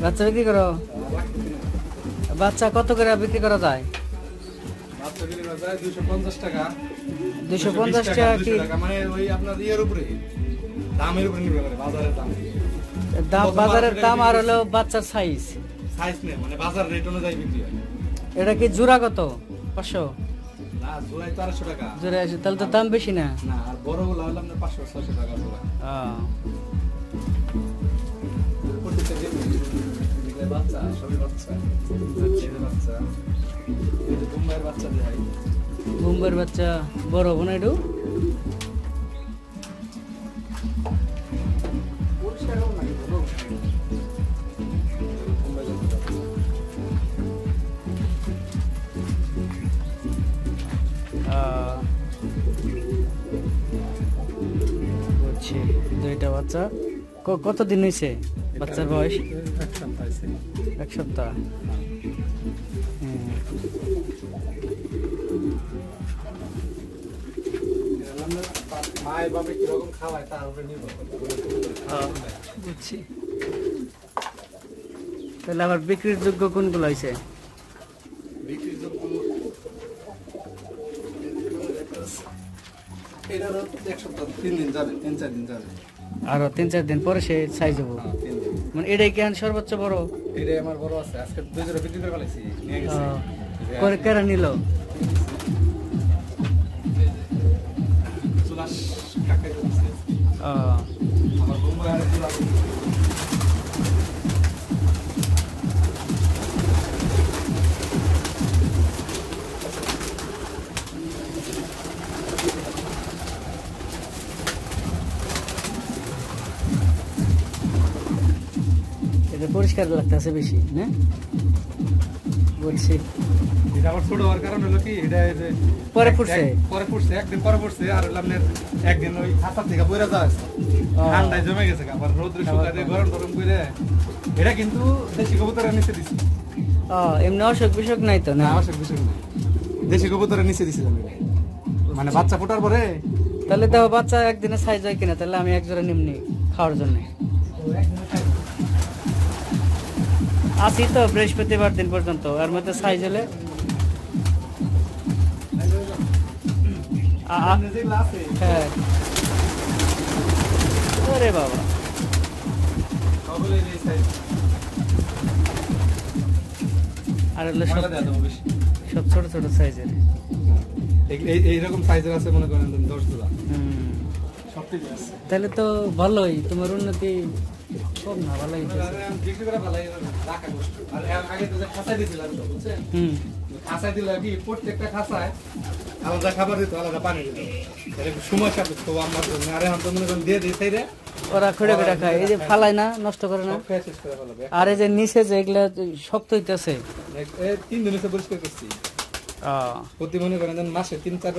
বাচ্চা বিক্রি করো? বাচ্চা কত করে বিক্রি করা যায়? 250 টাকা। 250 টাকা কি? মানে ওই আপনার ইয়ের উপরে দামের উপরে নির্ভর করে, বাজারের দাম। বাজারের দাম আর হলো বাচ্চার সাইজ নেই, মানে বাজার রেট অনুযায়ী বিক্রি হয়। এটা কি জোড়া কত? 500? না, জোড়ায় 400 টাকা। জোড়া আছে, তাহলে তো দাম বেশি না? না, আর বড়গুলো হলো আপনার 500-600 টাকা জোড়া। বাচ্চা, সবই বাচ্চা। বাচ্চা, বোম্বাইয়ের বাচ্চা দেয়। বোম্বাইয়ের বাচ্চা বড় হবো না একটু? বুঝছি। দুইটা বাচ্চা। কতদিন হয়েছে বাচ্চার বয়স? 1 সপ্তাহ। বুঝছি। তাহলে আবার বিক্রির যোগ্য কোনগুলো হয়েছে? আরো 3-4 দিন পরে সে সাইজ হবো। মানে এটাই কেন সর্বোচ্চ বড়? এটাই আমার বড় আছে। আজকে 2 জোড়া বিক্রি করে ফেলেছি, নিয়ে গেছে। করে কেরা নিল? আমার বোম্বাই আর জোড়া। এটা পরিষ্কার লাগতেছে বেশি না? বলছি এটা আবার ছোট হওয়ার কারণ হলো কি, এটা পরে ফুটছে, একদিন পরে ফুটছে। আর হলো আপনার একদিন ওই খাঁচা থেকে বইরা যায়, ঠান্ডায় জমে গেছে। আবার রোদ্রে শুকাতে গরম গরম করে। এটা কিন্তু দেশি কবুতরের নিচে দিছি। এমনি অসুখ বিসুখ নাই তো? না, অসুখ বিসুখ নাই, দেশি কবুতরের নিচে দিছি আমি। মানে বাচ্চা ফোটার পরে। তাহলে দেখো বাচ্চা একদিনে সাইজ হয় কিনা, তাহলে আমি এক জোড়া নিমনি খাওয়ার জন্য আসি তো বৃহস্পতিবার দিন পর্যন্ত। আর মধ্যে সাইজ হলে হ্যাঁ। আরে বাবা, আর হলো সব ছোট ছোট সাইজের। এইরকম সাইজের আছে মনে করেন 10 জোড়া। তাহলে তো ভালোই, তোমার উন্নতি কম না? ভালোই খাঁচায় দিলে কি প্রত্যেকটা খাঁচায় আলাদা খাবার দিত, আলাদা পানি দিত। সময় সাপেক্ষ আমার জন্য। আরে আমি তো মনে করেন দিয়ে দিই সাইডে, ওরা খুঁড়ে খুঁড়ে খায়। এই যে ফালায় না, নষ্ট করে না। আর এই যে নিচে যে এগুলা শক্ত হইতেছে, 3 দিন পরিষ্কার করছি। প্রতি মনে করেন মাসে 3-4